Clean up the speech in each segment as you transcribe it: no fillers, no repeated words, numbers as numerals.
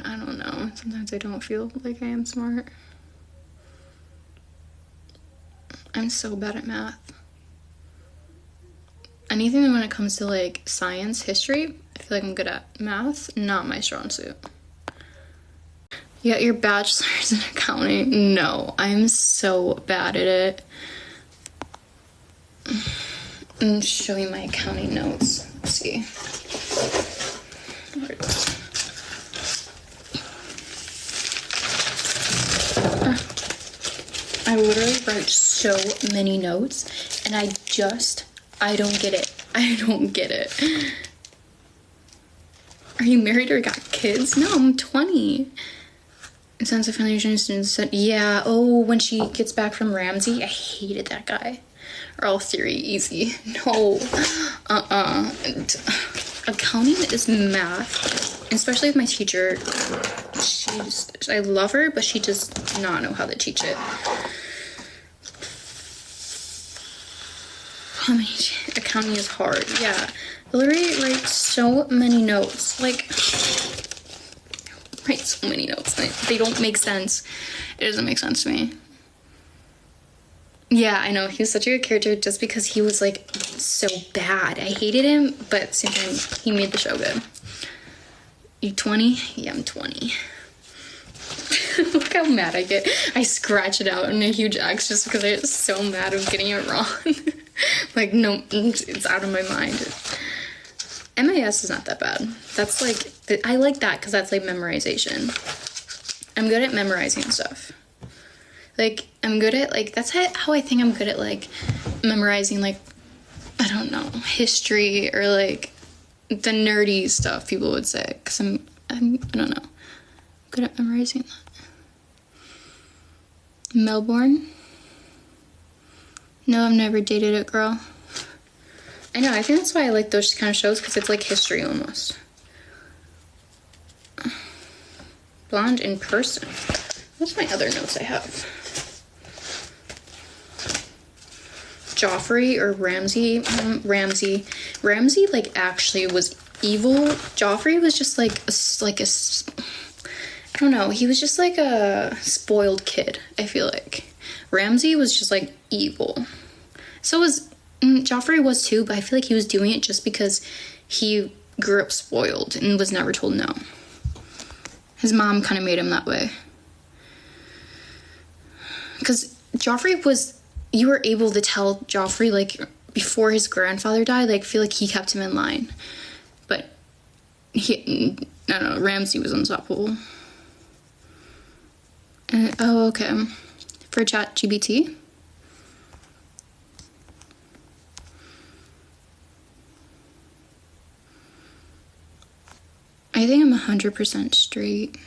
I don't know. Sometimes I don't feel like I am smart. I'm so bad at math. Anything when it comes to like science, history, I feel like I'm good at. Math, not my strong suit. You got your bachelor's in accounting? No, I'm so bad at it. I'm showing you my accounting notes. Let's see. I literally write so many notes, and I don't get it. I don't get it. Are you married or got kids? No, I'm 20. It sounds like foundation students said, yeah, oh, when she gets back from Ramsey, I hated that guy. Or all theory, easy. No. Accounting is math, especially with my teacher. I love her, but she does not know how to teach it. Accounting is hard. Yeah. Literally write so many notes. Like, write so many notes. They don't make sense. It doesn't make sense to me. Yeah, I know. He was such a good character just because he was, like, so bad. I hated him, but at the same time, he made the show good. You 20? Yeah, I'm 20. Look how mad I get. I scratch it out in a huge X just because I get so mad of getting it wrong. Like, no, it's out of my mind. MAS is not that bad. That's, like, I like that because that's, like, memorization. I'm good at memorizing stuff. Like, I'm good at, like, that's how I think I'm good at, like, memorizing, like, I don't know, history or, like, the nerdy stuff people would say. Because I don't know, good at memorizing that. Melbourne? No, I've never dated a girl. I know, I think that's why I like those kind of shows, because it's, like, history almost. Blonde in person. What's my other notes I have? Joffrey or Ramsey? Ramsey, like, actually was evil. Joffrey was just, like I don't know. He was just, like, a spoiled kid, I feel like. Ramsey was just, like, evil. So was... Joffrey was too, but I feel like he was doing it just because he grew up spoiled and was never told no. His mom kind of made him that way. Because Joffrey was... You were able to tell Joffrey, like, before his grandfather died, like, feel like he kept him in line. But I don't know, Ramsey was unstoppable. Oh, okay. For ChatGPT? I think I'm 100% straight.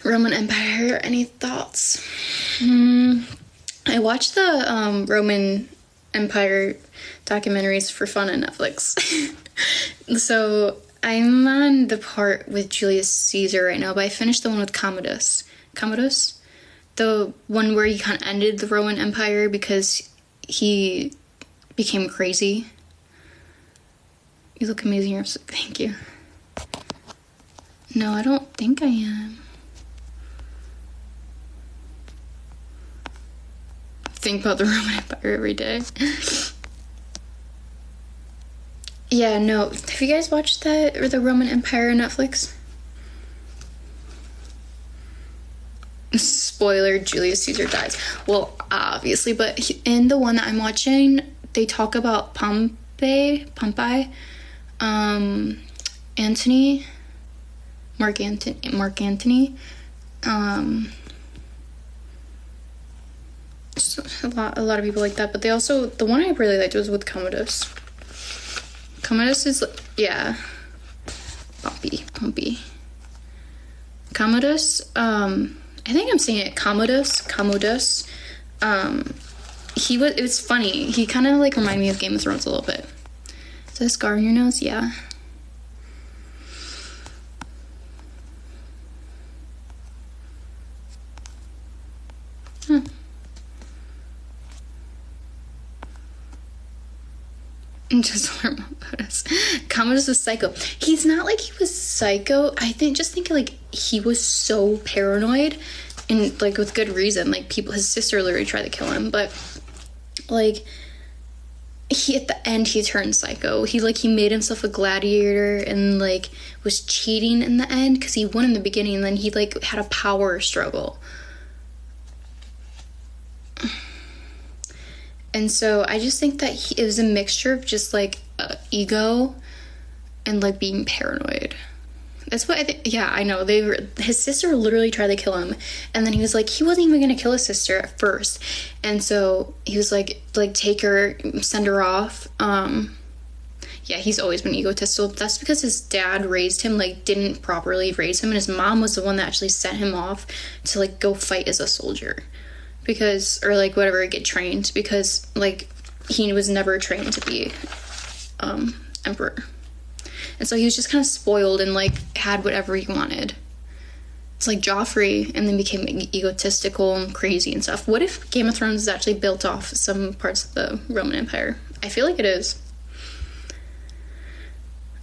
Roman Empire, any thoughts? I watched the Roman Empire documentaries for fun on Netflix. So I'm on the part with Julius Caesar right now, but I finished the one with Commodus. Commodus? The one where he kind of ended the Roman Empire because he became crazy. You look amazing. Thank you. No, I don't think I am. Think about the Roman Empire every day. Yeah, no. Have you guys watched that, or the Roman Empire on Netflix? Spoiler, Julius Caesar dies. Well, obviously, but in the one that I'm watching, they talk about Pompey, Antony, Mark Antony. So a lot of people like that, but they also, the one I really liked was with Commodus. Commodus is, yeah, Pompey. Commodus, I think I'm saying it, Commodus. It was funny. He kind of, like, reminded me of Game of Thrones a little bit. Is that a scar on your nose? Yeah. Huh. Just learn about us. Commodus was psycho. He's not like he was psycho. I think like he was so paranoid, and like with good reason. Like his sister literally tried to kill him, but like he at the end he turned psycho. He made himself a gladiator and like was cheating in the end because he won in the beginning, and then he like had a power struggle. And so I just think that it was a mixture of just like ego and like being paranoid. That's what I think. Yeah, I know. His sister literally tried to kill him, and then he was like, he wasn't even gonna kill his sister at first, and so he was like take her, send her off. Yeah, he's always been egotistical. That's because his dad raised him, like didn't properly raise him, and his mom was the one that actually sent him off to like go fight as a soldier. Or like whatever, get trained, because like he was never trained to be emperor, and so he was just kind of spoiled and like had whatever he wanted. It's like Joffrey, and then became egotistical and crazy and stuff. What if Game of Thrones is actually built off some parts of the Roman Empire? I feel like it is.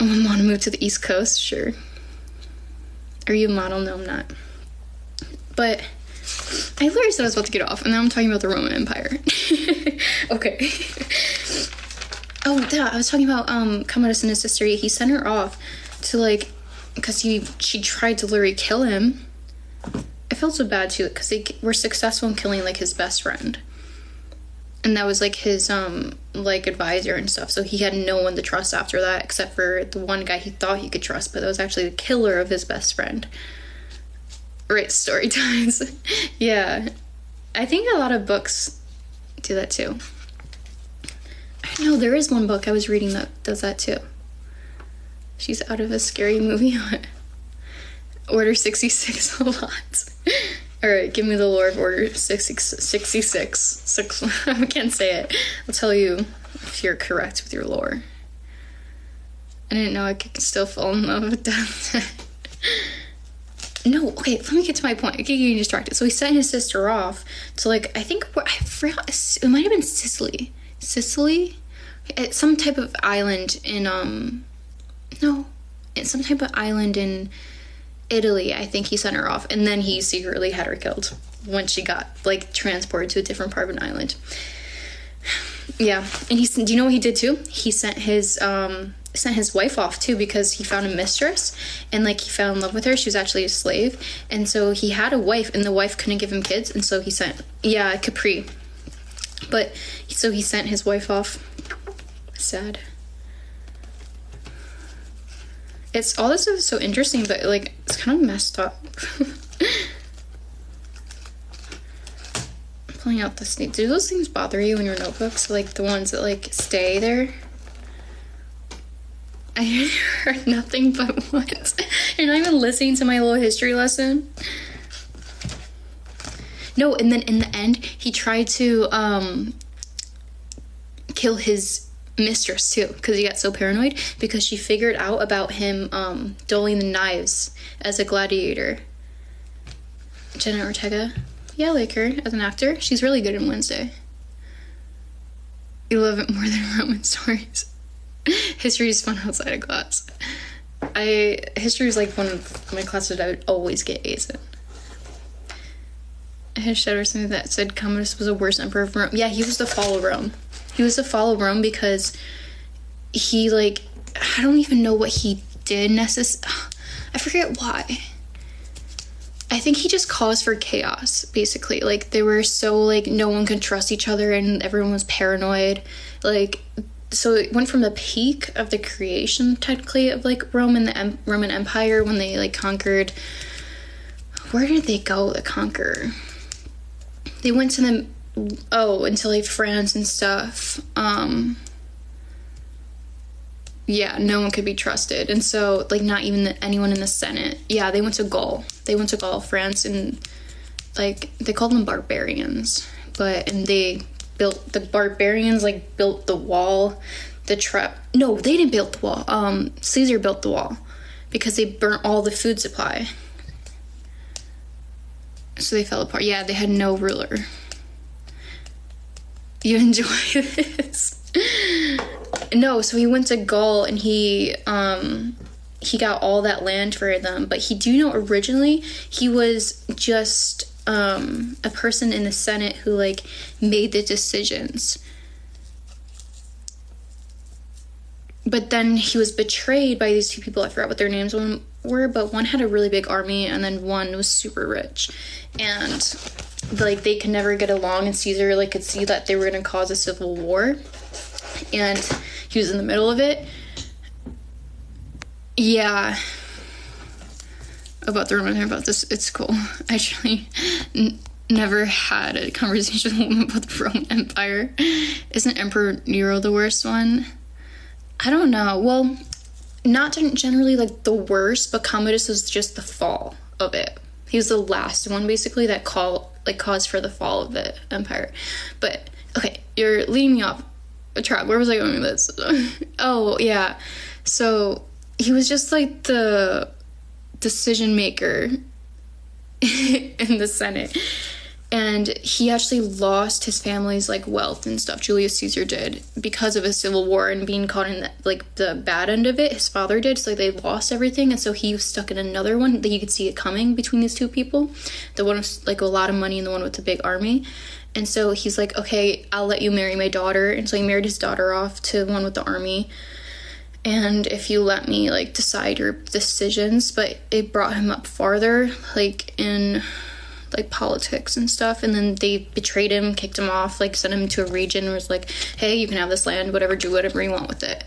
I want to move to the East Coast, sure. Are you a model? No, I'm not. But I literally said I was about to get off, and now I'm talking about the Roman Empire. Okay. Oh, yeah, I was talking about Commodus and his sister. He sent her off to like, because she tried to literally kill him. I felt so bad too, because they were successful in killing like his best friend, and that was like his like advisor and stuff. So he had no one to trust after that, except for the one guy he thought he could trust, but that was actually the killer of his best friend. Right, story times. Yeah, I think a lot of books do that too. I know there is one book I was reading that does that too. She's out of a scary movie. Order 66 a lot. All right, give me the lore of Order 66. I can't say it. I'll tell you if you're correct with your lore. I didn't know I could still fall in love with death. No, okay, let me get to my point. I keep getting distracted. So he sent his sister off to like, I forgot, it might have been Sicily. At some type of island in some type of island in Italy. I think he sent her off, and then he secretly had her killed when she got like transported to a different part of an island. Yeah, and do you know what he did too? He sent his wife off too, because he found a mistress, and like he fell in love with her. She was actually a slave, and so he had a wife, and the wife couldn't give him kids, and so he sent Capri. But so he sent his wife off. Sad. All this stuff is so interesting, but like it's kind of messed up. I'm pulling out this thing. Do those things bother you in your notebooks? Like the ones that like stay there? I heard nothing but what? You're not even listening to my little history lesson? No, and then in the end, he tried to kill his mistress too, because he got so paranoid, because she figured out about him dueling the knives as a gladiator. Jenna Ortega. Yeah, I like her as an actor. She's really good in Wednesday. You love it more than Roman stories. History is fun outside of class. History is like one of my classes that I would always get A's in. I had shadow something that said Commodus was the worst emperor of Rome. Yeah, he was the fall of Rome. He was the fall of Rome because he like, I don't even know what he did I forget why. I think he just caused for chaos, basically. Like, they were so, like, no one could trust each other, and everyone was paranoid. Like, so it went from the peak of the creation, technically, of, like, Rome and the Roman Empire when they, like, conquered... Where did they go to conquer? They went to the... into, like, France and stuff. Yeah, no one could be trusted. And so, like, not even anyone in the Senate. Yeah, they went to Gaul. They went to Gaul, France, and, like, they called them barbarians. And they built... The barbarians, like, built the wall. No, they didn't build the wall. Caesar built the wall. Because they burnt all the food supply. So they fell apart. Yeah, they had no ruler. You enjoy this? No, so he went to Gaul and he got all that land for them. But do you know, originally he was just a person in the Senate who like made the decisions. But then he was betrayed by these two people. I forgot what their names were, but one had a really big army and then one was super rich. And like they could never get along, and Caesar like could see that they were going to cause a civil war. And he was in the middle of it. Yeah. About the Roman about this, it's cool. I actually never had a conversation with a woman about the Roman Empire. Isn't Emperor Nero the worst one? I don't know. Well, not generally like the worst, but Commodus was just the fall of it. He was the last one basically that caused for the fall of the empire. But okay, you're leading me off a track. Where was I going with this? Oh yeah, so he was just like the decision maker in the Senate. And he actually lost his family's like wealth and stuff. Julius Caesar did, because of a civil war and being caught in the bad end of it. His father did, so they lost everything, and so he was stuck in another one that you could see it coming between these two people. The one with like a lot of money and the one with the big army. And so he's like, okay, I'll let you marry my daughter. And so he married his daughter off to the one with the army. And if you let me like decide your decisions, but it brought him up farther, like in like politics and stuff. And then they betrayed him, kicked him off, like sent him to a region where it's like, hey, you can have this land, whatever, do whatever you want with it.